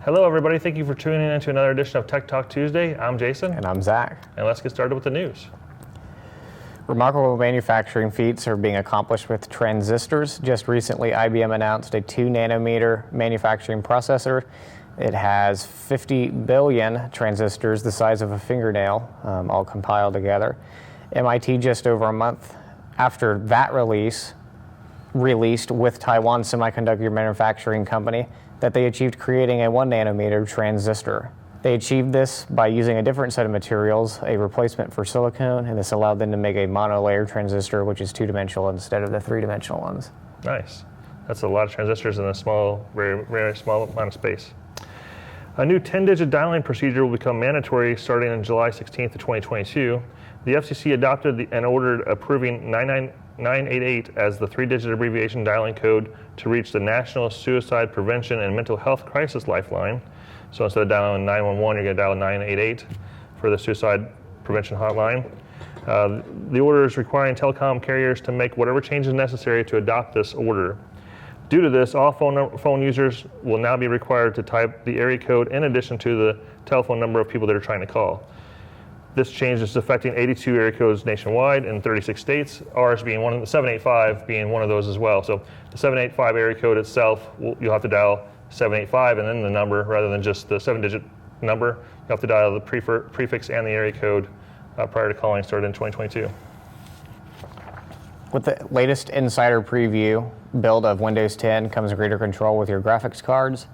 Hello, everybody. Thank you for tuning in to another edition of Tech Talk Tuesday. I'm Jason. And I'm Zach. And let's get started with the news. Remarkable manufacturing feats are being accomplished with transistors. Just recently, IBM announced a 2-nanometer manufacturing processor. It has 50 billion transistors, the size of a fingernail, all compiled together. MIT, just over a month after that released with Taiwan Semiconductor Manufacturing Company that they achieved creating a 1-nanometer transistor. They achieved this by using a different set of materials, a replacement for silicon, and this allowed them to make a monolayer transistor, which is two-dimensional instead of the three-dimensional ones. Nice. That's a lot of transistors in a small, very, very small amount of space. A new 10-digit dialing procedure will become mandatory starting on July 16th of 2022. The FCC adopted and ordered approving 988 as the 3-digit abbreviation dialing code to reach the National Suicide Prevention and Mental Health Crisis Lifeline. So instead of dialing 911, you're going to dial 988 for the suicide prevention hotline. The order is requiring telecom carriers to make whatever changes necessary to adopt this order. Due to this, all phone users will now be required to type the area code in addition to the telephone number of people that are trying to call. This change is affecting 82 area codes nationwide in 36 states, ours being one of the 785 being one of those as well. So the 785 area code itself, you'll have to dial 785 and then the number rather than just the 7-digit number. You have to dial the prefix and the area code prior to calling started in 2022. With the latest insider preview build of Windows 10 comes greater control with your graphics cards.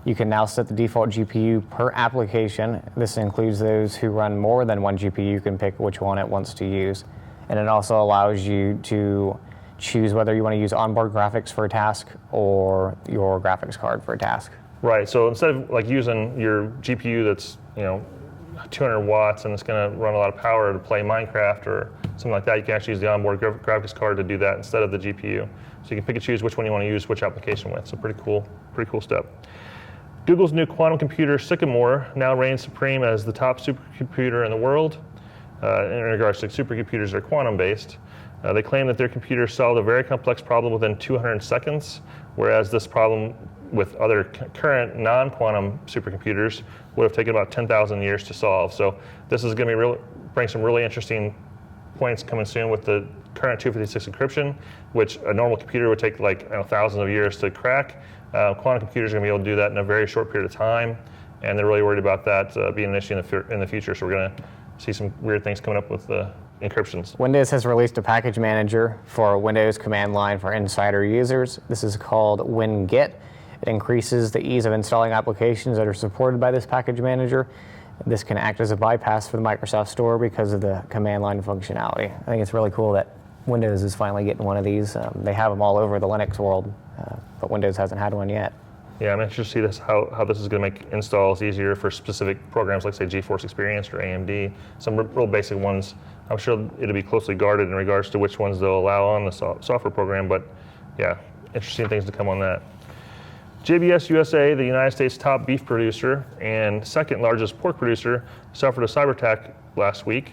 You can now set the default GPU per application. This includes those who run more than one GPU. You can pick which one it wants to use. And it also allows you to choose whether you want to use onboard graphics for a task or your graphics card for a task. Right, so instead of like using your GPU that's 200 watts and it's going to run a lot of power to play Minecraft or something like that, you can actually use the onboard graphics card to do that instead of the GPU. So you can pick and choose which one you want to use which application with. So pretty cool step. Google's new quantum computer, Sycamore, now reigns supreme as the top supercomputer in the world. In regards to supercomputers that are quantum-based. They claim that their computer solved a very complex problem within 200 seconds, whereas this problem with other current non-quantum supercomputers would have taken about 10,000 years to solve. So this is going to bring some really interesting points coming soon with the current 256 encryption, which a normal computer would take like thousands of years to crack. Quantum computers are going to be able to do that in a very short period of time, and they're really worried about that being an issue in the future. So we're going to see some weird things coming up with encryptions. Windows has released a package manager for Windows command line for insider users. This is called WinGit. It increases the ease of installing applications that are supported by this package manager. This can act as a bypass for the Microsoft Store because of the command line functionality. I think it's really cool that Windows is finally getting one of these. They have them all over the Linux world, but Windows hasn't had one yet. Yeah, I'm interested to see how this is going to make installs easier for specific programs like, say, GeForce Experience or AMD, some real basic ones. I'm sure it'll be closely guarded in regards to which ones they'll allow on the software program, but yeah, interesting things to come on that. JBS USA, the United States' top beef producer and second largest pork producer, suffered a cyber attack last week,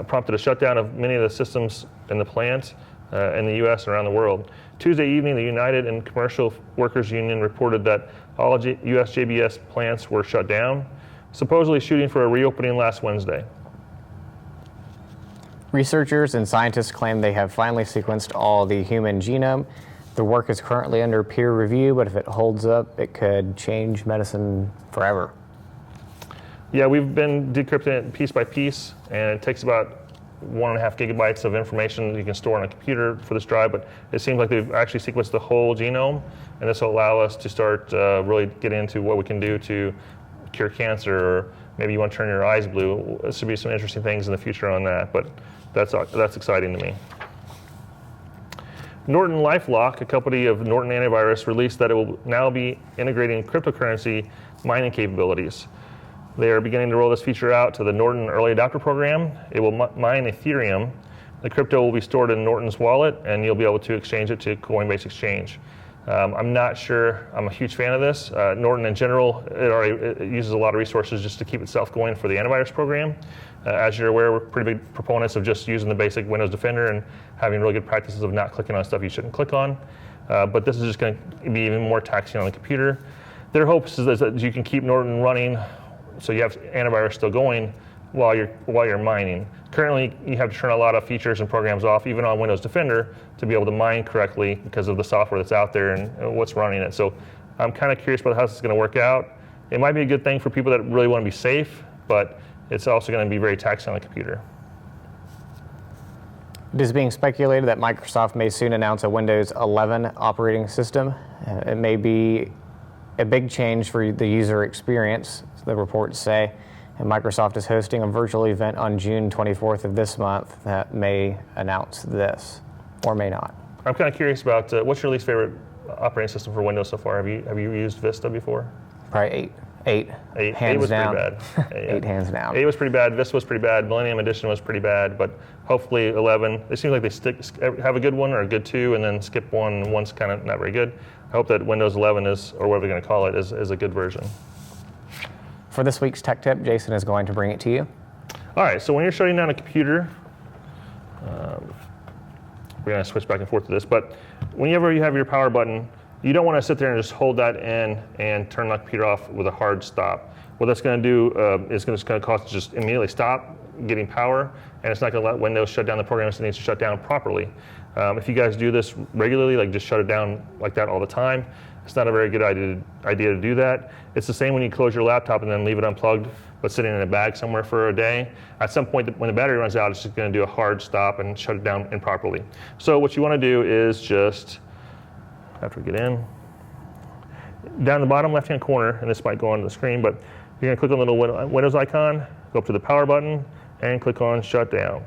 prompted a shutdown of many of the systems in the plant in the U.S. and around the world. Tuesday evening, the United and Commercial Workers Union reported that all U.S. JBS plants were shut down, supposedly shooting for a reopening last Wednesday. Researchers and scientists claim they have finally sequenced all the human genome. The work is currently under peer review, but if it holds up, it could change medicine forever. Yeah, we've been decrypting it piece by piece, and it takes about 1.5 gigabytes of information you can store on a computer for this drive, but it seems like they've actually sequenced the whole genome, and this will allow us to start really getting into what we can do to cure cancer, or maybe you want to turn your eyes blue. There should be some interesting things in the future on that, but that's exciting to me. Norton LifeLock, a company of Norton Antivirus, released that it will now be integrating cryptocurrency mining capabilities. They are beginning to roll this feature out to the Norton Early Adopter Program. It will mine Ethereum. The crypto will be stored in Norton's wallet, and you'll be able to exchange it to Coinbase Exchange. I'm not sure I'm a huge fan of this. Norton in general, it uses a lot of resources just to keep itself going for the antivirus program. As you're aware, we're pretty big proponents of just using the basic Windows Defender and having really good practices of not clicking on stuff you shouldn't click on. But this is just going to be even more taxing on the computer. their hopes is that you can keep Norton running, so you have antivirus still going while you're mining. Currently, you have to turn a lot of features and programs off, even on Windows Defender, to be able to mine correctly because of the software that's out there and what's running it. So I'm kind of curious about how this is going to work out. It might be a good thing for people that really want to be safe, but it's also going to be very taxing on the computer. It is being speculated that Microsoft may soon announce a Windows 11 operating system. It may be a big change for the user experience, the reports say. And Microsoft is hosting a virtual event on June 24th of this month that may announce this, or may not. I'm kind of curious about what's your least favorite operating system for Windows so far? Have you used Vista before? Probably 8. 8 hands 8 was down. pretty bad. 8 hands down. 8 was pretty bad. Vista was pretty bad. Millennium Edition was pretty bad. But hopefully 11. It seems like they have a good one or a good 2, and then skip one. And one's kind of not very good. I hope that Windows 11 is, or whatever they're going to call it, is a good version. For this week's tech tip, Jason is going to bring it to you. All right. So when you're shutting down a computer, we're going to switch back and forth to this. But whenever you have your power button, you don't want to sit there and just hold that in and turn the computer off with a hard stop. What that's going to do is going to cause it to just immediately stop getting power, and it's not going to let Windows shut down the programs it needs to shut down properly. If you guys do this regularly, like just shut it down like that all the time, it's not a very good idea to do that. It's the same when you close your laptop and then leave it unplugged, but sitting in a bag somewhere for a day. At some point, when the battery runs out, it's just going to do a hard stop and shut it down improperly. So what you want to do is just, after we get in, down the bottom left-hand corner, and this might go onto the screen, but you're going to click on the little Windows icon, go up to the power button, and click on Shut Down.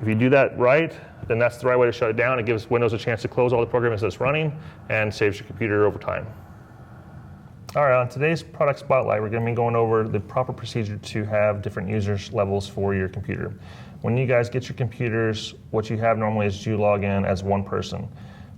If you do that right, then that's the right way to shut it down. It gives Windows a chance to close all the programs that's running and saves your computer over time. All right, on today's product spotlight, we're going to be going over the proper procedure to have different users levels for your computer. When you guys get your computers, what you have normally is you log in as one person.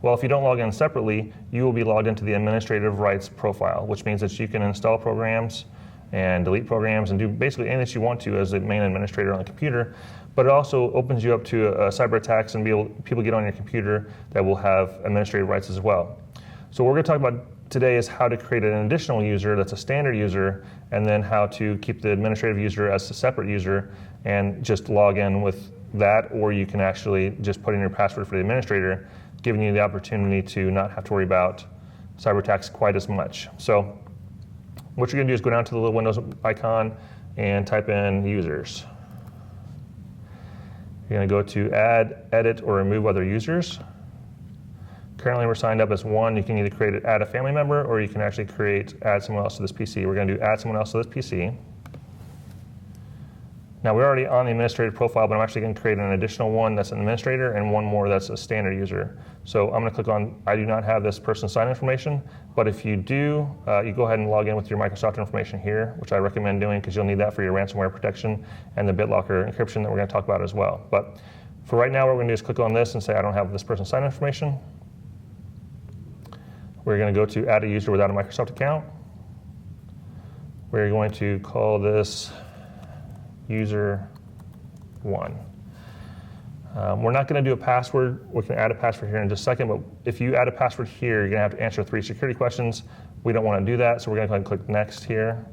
Well, if you don't log in separately, you will be logged into the administrative rights profile, which means that you can install programs and delete programs and do basically anything that you want to as the main administrator on the computer. But it also opens you up to cyber attacks and people get on your computer that will have administrative rights as well. So what we're going to talk about today is how to create an additional user that's a standard user, and then how to keep the administrative user as a separate user and just log in with that, or you can actually just put in your password for the administrator, giving you the opportunity to not have to worry about cyber attacks quite as much. So what you're going to do is go down to the little Windows icon and type in users. You're going to go to add, edit, or remove other users. Currently we're signed up as 1. You can either add a family member, or you can actually add someone else to this PC. We're going to do add someone else to this PC. Now we're already on the administrative profile, but I'm actually going to create an additional one that's an administrator and one more that's a standard user. So I'm going to click on, I do not have this person's sign information, but if you do, you go ahead and log in with your Microsoft information here, which I recommend doing because you'll need that for your ransomware protection and the BitLocker encryption that we're going to talk about as well. But for right now, what we're going to do is click on this and say, I don't have this person's sign information. We're going to go to add a user without a Microsoft account. We're going to call this user 1. We're not going to do a password. We can add a password here in just a second, but if you add a password here, you're going to have to answer 3 security questions. We don't want to do that, so we're going to go ahead and click next here.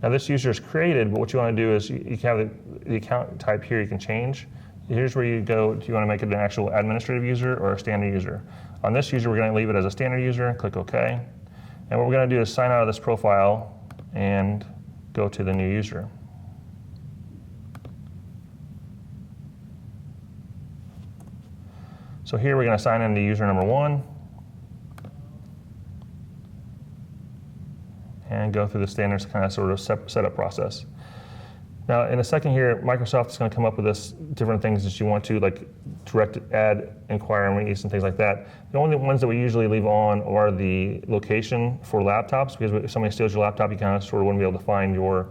Now this user is created, but what you want to do is you can have the account type here you can change. Here's where you go, do you want to make it an actual administrative user or a standard user? On this user, we're going to leave it as a standard user, click OK. And what we're going to do is sign out of this profile and go to the new user. So here we're going to sign in to user number 1 and go through the standard kind of sort of setup process. Now in a second here, Microsoft is going to come up with this different things that you want to, like direct add, inquire, and release and things like that. The only ones that we usually leave on are the location for laptops, because if somebody steals your laptop, you kind of sort of wouldn't be able to find your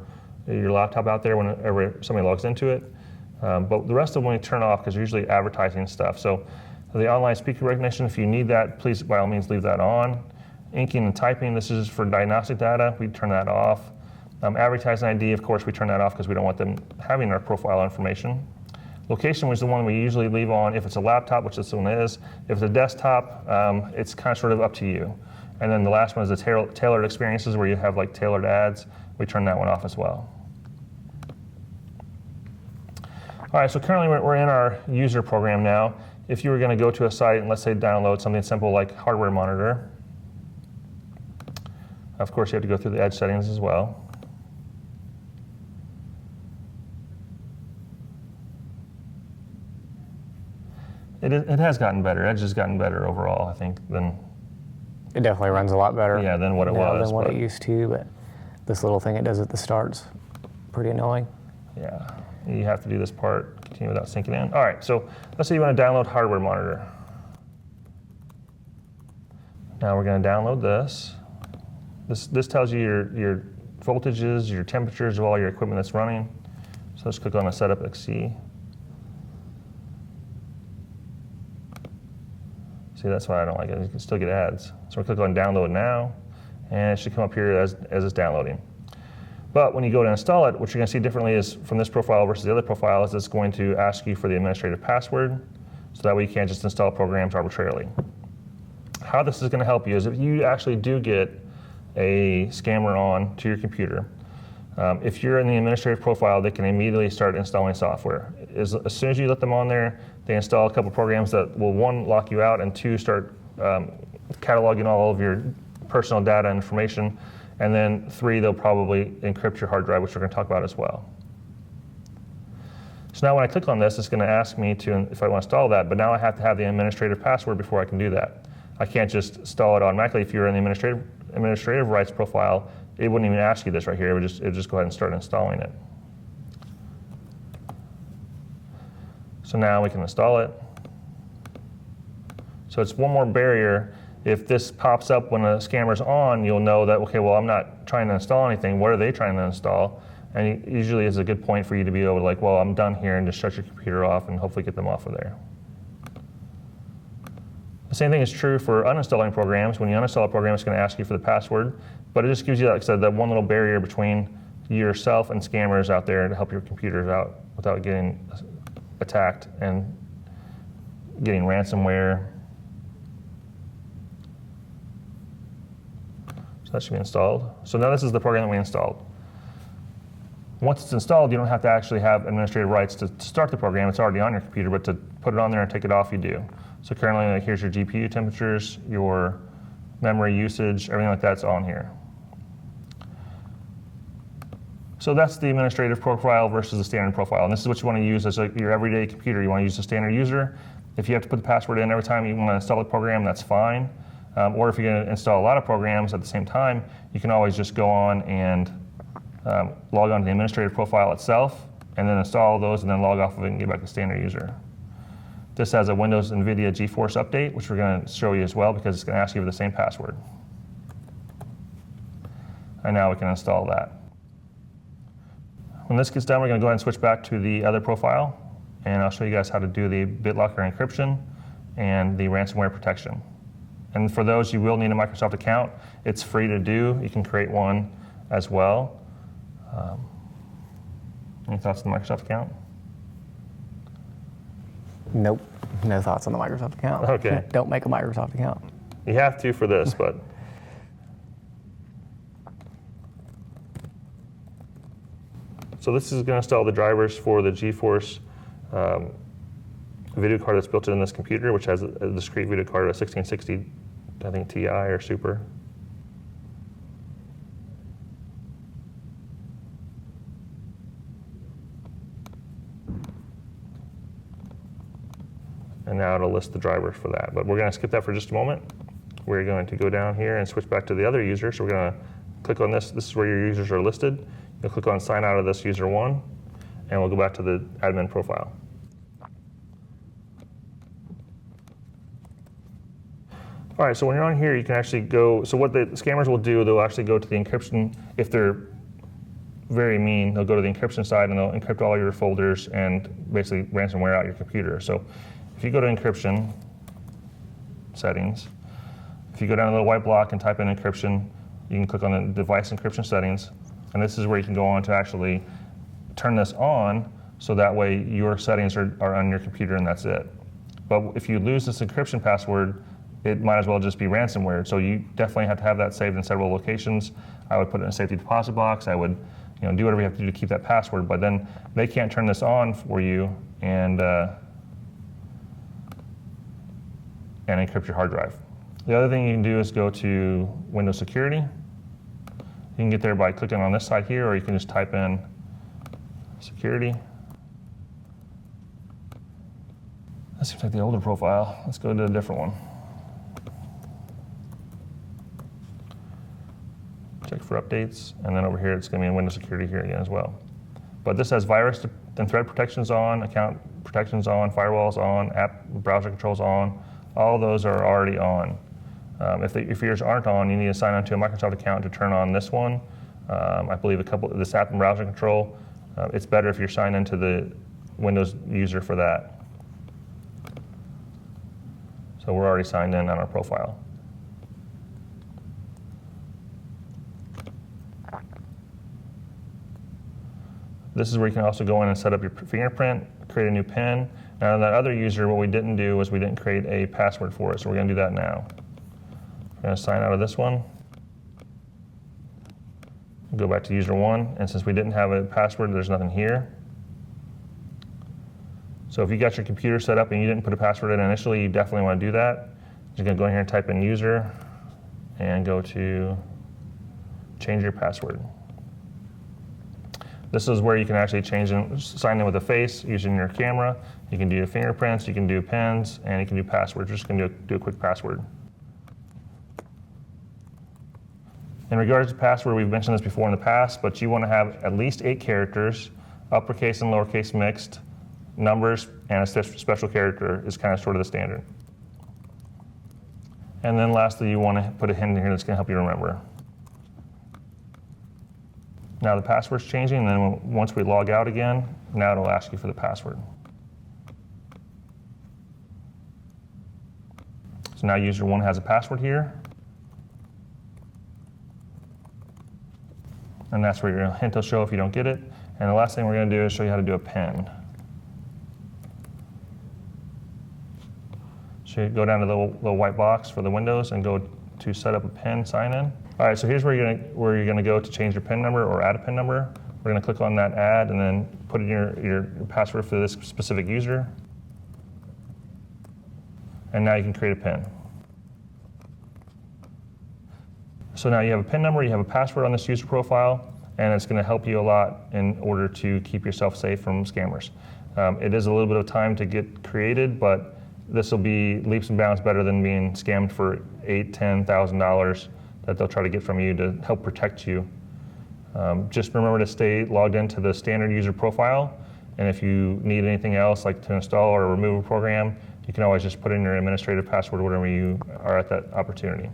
laptop out there whenever somebody logs into it. But the rest of them we turn off because they're usually advertising stuff. So the online speaker recognition, if you need that, please by all means leave that on. Inking and typing, this is for diagnostic data, we turn that off. Advertising ID, of course, we turn that off because we don't want them having our profile information. Location was the one we usually leave on if it's a laptop, which this one is. If it's a desktop, it's kind of sort of up to you. And then the last one is the tailored experiences, where you have like tailored ads. We turn that one off as well. All right, so currently we're in our user program now. If you were going to go to a site and let's say download something simple like hardware monitor, of course you have to go through the Edge settings as well. It has gotten better. Edge has gotten better overall, I think, than It definitely runs a lot better. Yeah, than what it now was. Than what it used to, but this little thing it does at the start's pretty annoying. Yeah, you have to do this part, continue without syncing in. All right, so let's say you want to download hardware monitor. Now we're going to download this. This tells you your voltages, your temperatures of all your equipment that's running. So let's click on the Setup XC. See, that's why I don't like it. You can still get ads. So we click on Download Now, and it should come up here as it's downloading. But when you go to install it, what you're going to see differently is from this profile versus the other profile is it's going to ask you for the administrative password, so that way you can't just install programs arbitrarily. How this is going to help you is if you actually do get a scammer on to your computer, if you're in the administrative profile, they can immediately start installing software. As soon as you let them on there, they install a couple programs that will, one, lock you out, and two, start cataloging all of your personal data and information, and then three, they'll probably encrypt your hard drive, which we're going to talk about as well. So now when I click on this, it's going to ask me if I want to install that, but now I have to have the administrative password before I can do that. I can't just install it automatically. If you're in the administrative rights profile, it wouldn't even ask you this right here. It would just go ahead and start installing it. So now we can install it. So it's one more barrier. If this pops up when a scammer's on, you'll know that, okay, well, I'm not trying to install anything. What are they trying to install? And usually it's a good point for you to be able to like, well, I'm done here, and just shut your computer off and hopefully get them off of there. The same thing is true for uninstalling programs. When you uninstall a program, it's going to ask you for the password, but it just gives you, like I said, that one little barrier between yourself and scammers out there to help your computers out without getting attacked and getting ransomware. So that should be installed. So now this is the program that we installed. Once it's installed, you don't have to actually have administrative rights to start the program. It's already on your computer, but to put it on there and take it off, you do. So currently, like, here's your GPU temperatures, your memory usage, everything like that's on here. So that's the administrative profile versus the standard profile. And this is what you want to use as your everyday computer. You want to use the standard user. If you have to put the password in every time you want to install a program, that's fine. Or if you're going to install a lot of programs at the same time, you can always just go on and log on to the administrative profile itself, and then install those, and then log off of it and get back to standard user. This has a Windows NVIDIA GeForce update, which we're going to show you as well because it's going to ask you for the same password. And now we can install that. When this gets done, we're going to go ahead and switch back to the other profile, and I'll show you guys how to do the BitLocker encryption and the ransomware protection. And for those, you will need a Microsoft account. It's free to do. You can create one as well. Any thoughts on the Microsoft account? Nope, no thoughts on the Microsoft account. Okay. Don't make a Microsoft account. You have to for this, but. So this is going to install the drivers for the GeForce video card that's built in this computer, which has a discrete video card, a 1660, I think Ti or Super. And now it'll list the drivers for that. But we're going to skip that for just a moment. We're going to go down here and switch back to the other user. So we're going to click on this. This is where your users are listed. You'll click on sign out of this user one, and we'll go back to the admin profile. All right, so when you're on here, you can actually go, so what the scammers will do, they'll actually go to the encryption. If they're very mean, they'll go to the encryption side and they'll encrypt all your folders and basically ransomware out your computer. So if you go to encryption settings, if you go down a little white block and type in encryption, you can click on the device encryption settings, and this is where you can go on to actually turn this on, so that way your settings are on your computer and that's it. But if you lose this encryption password, it might as well just be ransomware. So you definitely have to have that saved in several locations. I would put it in a safety deposit box. I would do whatever you have to do to keep that password, but then they can't turn this on for you and encrypt your hard drive. The other thing you can do is go to Windows Security. You can get there by clicking on this side here, or you can just type in security. That seems like the older profile. Let's go to a different one. Check for updates, and then over here it's going to be in Windows Security here again as well. But this has virus and threat protections on, account protections on, firewalls on, app browser controls on. All those are already on. If yours aren't on, you need to sign on to a Microsoft account to turn on this one. I believe this app and browser control. It's better if you're signed into the Windows user for that. So we're already signed in on our profile. This is where you can also go in and set up your fingerprint, create a new PIN. Now that other user, what we didn't do was we didn't create a password for it, so we're going to do that now. We're going to sign out of this one. Go back to user one, and since we didn't have a password, there's nothing here. So if you got your computer set up and you didn't put a password in initially, you definitely want to do that. You're going to go in here and type in user and go to change your password. This is where you can actually change and sign in with a face using your camera. You can do fingerprints, you can do pins, and you can do passwords. We're just going to do a quick password. In regards to password, we've mentioned this before in the past, but you want to have at least 8 characters, uppercase and lowercase mixed, numbers, and a special character is kind of sort of the standard. And then lastly, you want to put a hint in here that's going to help you remember. Now the password's changing, and then once we log out again, now it'll ask you for the password. So now user 1 has a password here. And that's where your hint will show if you don't get it. And the last thing we're going to do is show you how to do a PIN. So you go down to the little white box for the Windows and go to set up a PIN sign in. All right, so here's where you're going to go to change your PIN number or add a PIN number. We're going to click on that add and then put in your password for this specific user. And now you can create a PIN. So now you have a PIN number, you have a password on this user profile, and it's going to help you a lot in order to keep yourself safe from scammers. It is a little bit of time to get created, but this will be leaps and bounds better than being scammed for $8,000, $10,000 that they'll try to get from you to help protect you. Just remember to stay logged into the standard user profile, and if you need anything else like to install or remove a program, you can always just put in your administrative password whenever you are at that opportunity.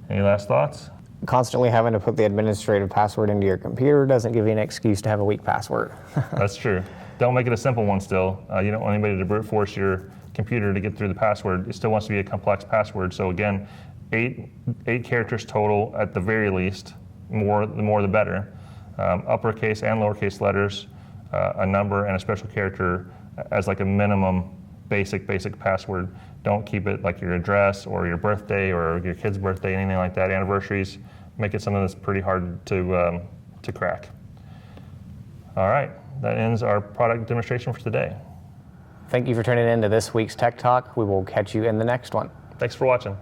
Any last thoughts? Constantly having to put the administrative password into your computer doesn't give you an excuse to have a weak password. That's true. Don't make it a simple one still. You don't want anybody to brute force your computer to get through the password. It still wants to be a complex password. So again, eight characters total at the very least. The more the better. Uppercase and lowercase letters, a number, and a special character as like a minimum basic password. Don't keep it like your address or your birthday or your kid's birthday, anything like that, anniversaries. Make it something that's pretty hard to crack. All right, that ends our product demonstration for today. Thank you for tuning in to this week's Tech Talk. We will catch you in the next one. Thanks for watching.